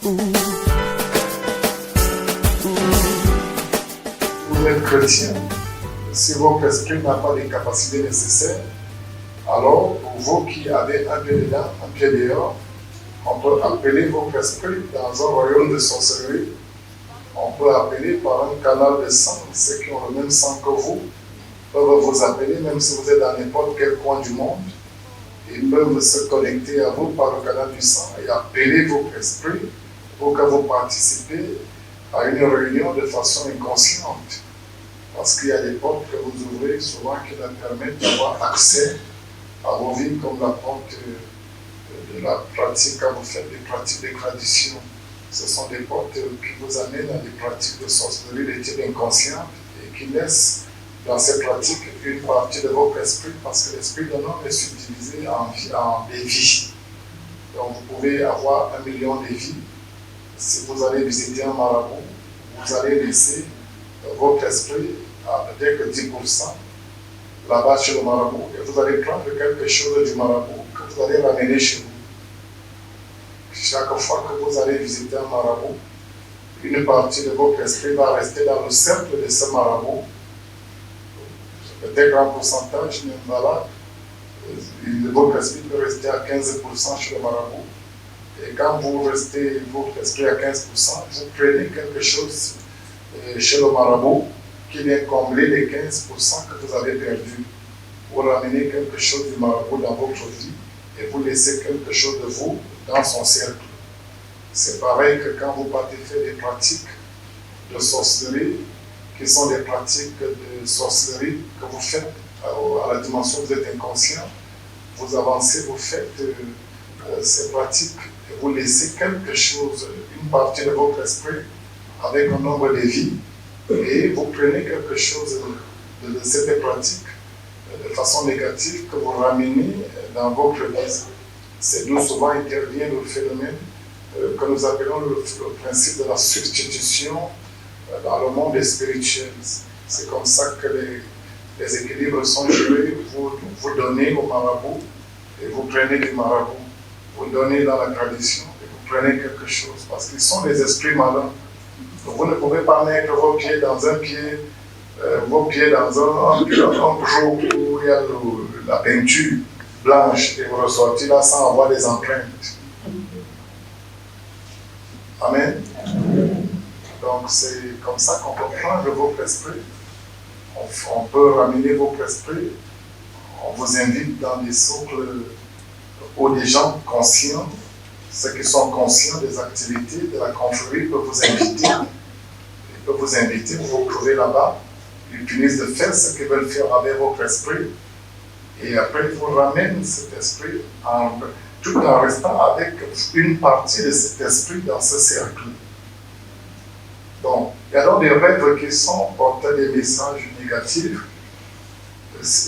Vous êtes chrétien. Si votre esprit n'a pas les capacités nécessaires, alors pour vous qui avez un pied dedans, un pied dehors, on peut appeler votre esprit dans un royaume de sorcellerie. On peut appeler par un canal de sang, ceux qui ont le même sang que vous peuvent vous appeler, même si vous êtes dans n'importe quel coin du monde. Ils peuvent se connecter à vous par le canal du sang et appeler votre esprit pour que vous participez à une réunion de façon inconsciente. Parce qu'il y a des portes que vous ouvrez souvent qui leur permettent d'avoir accès à vos vies, comme la porte de la pratique, quand vous faites des pratiques de tradition. Ce sont des portes qui vous amènent à des pratiques de sorcellerie de type inconscient et qui laissent dans ces pratiques une partie de votre esprit, parce que l'esprit d'un homme est subdivisé en des vies. Donc vous pouvez avoir 1 million de vies. Si vous allez visiter un marabout, vous allez laisser votre esprit à peut-être 10% là-bas chez le marabout, et vous allez prendre quelque chose du marabout que vous allez ramener chez vous. Chaque fois que vous allez visiter un marabout, une partie de votre esprit va rester dans le cercle de ce marabout. Peut-être un pourcentage, mais voilà, votre esprit peut rester à 15% chez le marabout. Et quand vous restez votre esprit à 15%, vous prenez quelque chose chez le marabout qui vient combler les 15% que vous avez perdu. Vous ramenez quelque chose du marabout dans votre vie et vous laissez quelque chose de vous dans son cercle. C'est pareil que quand vous partez faire des pratiques de sorcellerie, qui sont des pratiques de sorcellerie que vous faites à la dimension où vous êtes inconscient, vous avancez, vous faites ces pratiques et vous laissez quelque chose, une partie de votre esprit avec un nombre de vies, et vous prenez quelque chose de cette pratique de façon négative que vous ramenez dans votre vie. C'est d'où souvent intervient le phénomène que nous appelons le principe de la substitution dans le monde spirituel. C'est comme ça que les équilibres sont gérés. Vous donnez au marabout et vous prenez du marabout. Vous donnez dans la tradition et vous prenez quelque chose. Parce qu'ils sont des esprits malins. Donc vous ne pouvez pas mettre vos pieds dans un pied, vos pieds dans un jour où il y a la peinture blanche et vous ressortez là sans avoir des empreintes. Amen. Donc c'est comme ça qu'on peut prendre votre esprit. On peut ramener votre esprit. On vous invite dans des cercles où des gens conscients, ceux qui sont conscients des activités de la confrérie peuvent vous inviter. Ils peuvent vous inviter, vous vous trouvez là-bas. Ils finissent de faire ce qu'ils veulent faire avec votre esprit. Et après, ils vous ramènent cet esprit tout en restant avec une partie de cet esprit dans ce cercle. Donc, il y a donc des rêves qui sont portés des messages négatifs.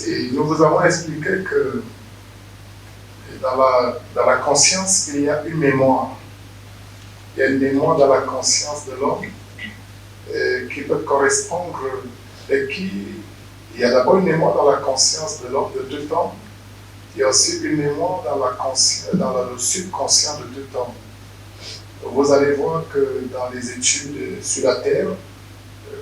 Et nous vous avons expliqué que dans la conscience, il y a une mémoire. Il y a une mémoire dans la conscience de l'homme qui peut correspondre et il y a d'abord une mémoire dans la conscience de l'homme de tout temps. Il y a aussi une mémoire dans le subconscient de tout temps. Vous allez voir que dans les études sur la Terre,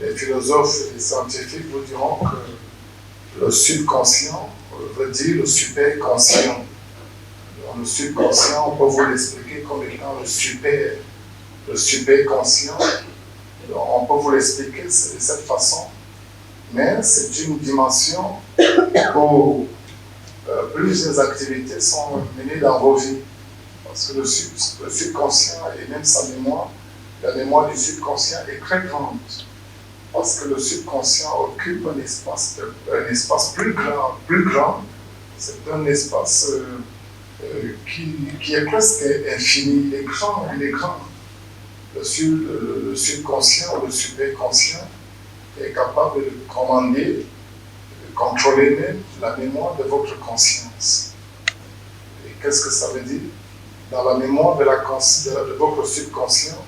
les philosophes et les scientifiques vous diront que le subconscient veut dire le superconscient. Le subconscient, on peut vous l'expliquer comme étant le superconscient. On peut vous l'expliquer de cette façon, mais c'est une dimension où plusieurs activités sont menées dans vos vies. Parce que le subconscient et même sa mémoire, la mémoire du subconscient est très grande. Parce que le subconscient occupe un espace plus grand. C'est un espace qui est presque infini. Il est grand. Le subconscient ou le superconscient est capable de commander, de contrôler même la mémoire de votre conscience. Et qu'est-ce que ça veut dire? Dans la mémoire de votre subconscient,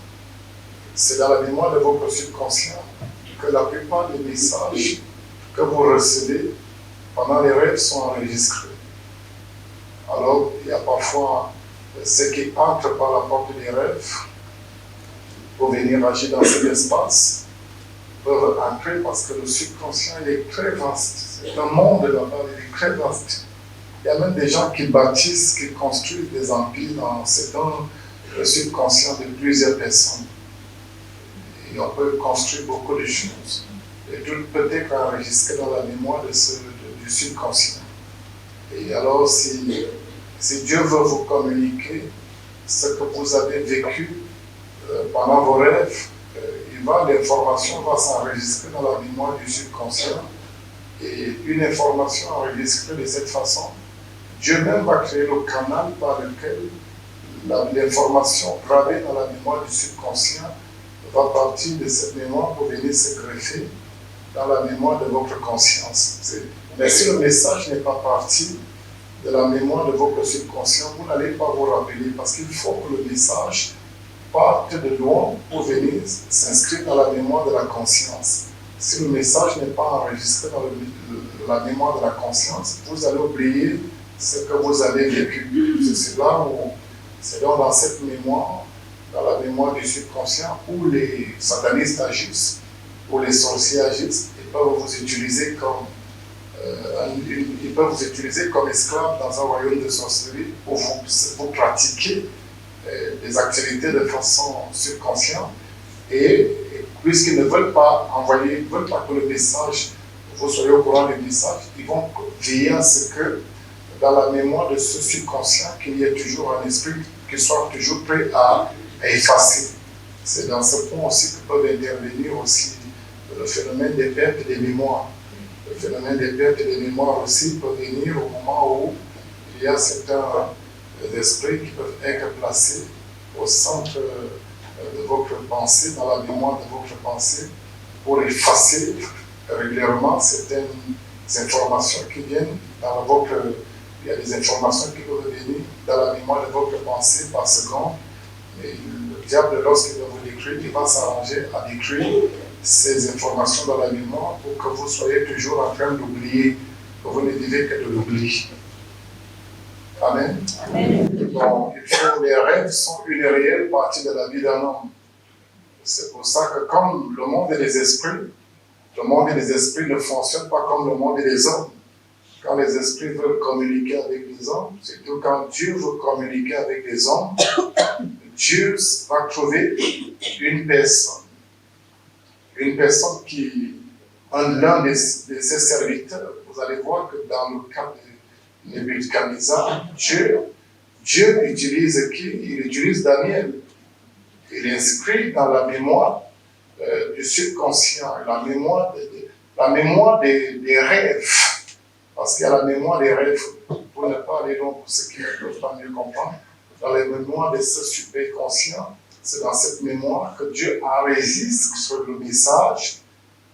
c'est dans la mémoire de votre subconscient que la plupart des messages que vous recevez pendant les rêves sont enregistrés. Alors, il y a parfois ce qui entre par la porte des rêves pour venir agir dans cet espace, peuvent entrer parce que le subconscient il est très vaste. C'est un monde là-bas, il est très vaste. Il y a même des gens qui bâtissent, qui construisent des empires dans le subconscient de plusieurs personnes. Et on peut construire beaucoup de choses. Et tout peut être enregistré dans la mémoire du subconscient. Et alors, si Dieu veut vous communiquer ce que vous avez vécu pendant vos rêves, l'information va s'enregistrer dans la mémoire du subconscient. Et une information enregistrée de cette façon, Dieu même va créer le canal par lequel l'information gravée dans la mémoire du subconscient va partir de cette mémoire pour venir se greffer dans la mémoire de votre conscience. Mais si le message n'est pas parti de la mémoire de votre subconscient, vous n'allez pas vous rappeler parce qu'il faut que le message parte de loin pour venir s'inscrire dans la mémoire de la conscience. Si le message n'est pas enregistré dans la mémoire de la conscience, vous allez oublier ce que vous avez vécu. C'est donc dans cette mémoire, dans la mémoire du subconscient, où les satanistes agissent, où les sorciers agissent, ils peuvent vous utiliser comme esclaves dans un royaume de sorcellerie pour vous pratiquer des activités de façon subconsciente. Et puisqu'ils ne veulent pas envoyer, ne veulent pas que le message, vous soyez au courant du message, ils vont veiller à ce que dans la mémoire de ce subconscient, qu'il y ait toujours un esprit qui soit toujours prêt à effacer. C'est dans ce point aussi que peuvent intervenir aussi le phénomène des pertes des mémoires. Le phénomène des pertes des mémoires aussi peut venir au moment où il y a certains esprits qui peuvent être placés au centre de votre pensée, dans la mémoire de votre pensée, pour effacer régulièrement certaines informations qui viennent dans votre... Il y a des informations qui peuvent venir dans la mémoire de votre pensée par seconde. Et le diable, lorsqu'il va vous décrire, il va s'arranger à décrire ces informations dans la mémoire pour que vous soyez toujours en train d'oublier, que vous ne vivez que de l'oubli. Amen. Amen. Donc, les rêves sont une réelle partie de la vie d'un homme. C'est pour ça que comme le monde des esprits ne fonctionne pas comme le monde des hommes. Quand les esprits veulent communiquer avec les hommes, surtout quand Dieu veut communiquer avec les hommes, Dieu va trouver une personne qui, l'un de ses serviteurs, vous allez voir que dans le cas de Nebuchadnezzar, Dieu utilise qui? Il utilise Daniel. Il inscrit dans la mémoire du subconscient, la mémoire des rêves. Parce qu'il y a la mémoire des rêves, pour ne pas aller loin pour ceux qui ne peuvent pas mieux comprendre, dans la mémoire de ce superconscient, c'est dans cette mémoire que Dieu enregistre sur le message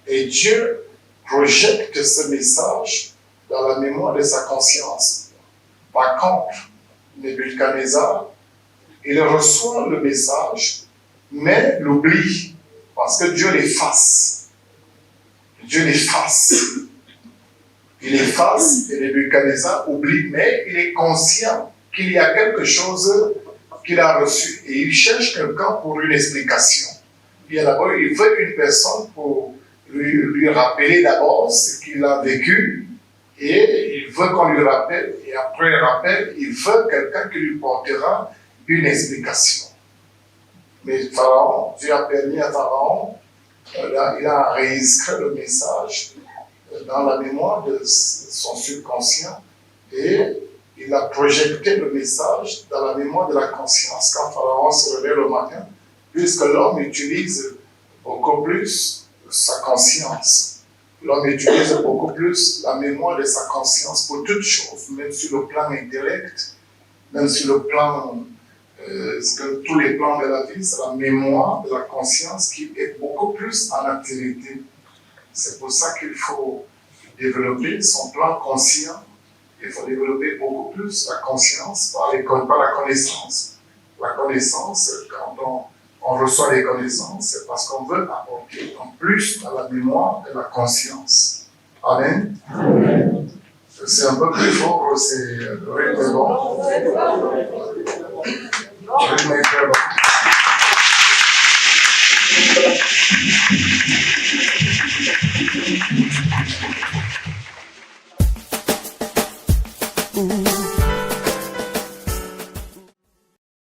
et Dieu projette ce message dans la mémoire de sa conscience. Par contre, Nebuchadnezzar, il reçoit le message, mais l'oublie, parce que Dieu l'efface. Dieu l'efface. Il efface et Nebuchadnezzar oublie, mais il est conscient qu'il y a quelque chose qu'il a reçu. Et il cherche quelqu'un pour une explication. Bien d'abord, il veut une personne pour lui rappeler d'abord ce qu'il a vécu. Et il veut qu'on lui rappelle. Et après le rappel, il veut quelqu'un qui lui portera une explication. Mais Pharaon, Dieu a permis à Pharaon, il a enregistré le message dans la mémoire de son subconscient et il a projeté le message dans la mémoire de la conscience quand Pharaon se réveille le matin, puisque l'homme utilise beaucoup plus sa conscience. L'homme utilise beaucoup plus la mémoire de sa conscience pour toutes choses, même sur le plan intellect, même sur le plan, tous les plans de la vie, c'est la mémoire de la conscience qui est beaucoup plus en activité. C'est pour ça qu'il faut développer son plan conscient. Il faut développer beaucoup plus la conscience par la connaissance. La connaissance, quand on reçoit les connaissances, c'est parce qu'on veut apporter en plus à la mémoire de la conscience. Amen. Amen. C'est un peu plus fort, c'est le rythme est bon. Le rythme est très bon. Ooh.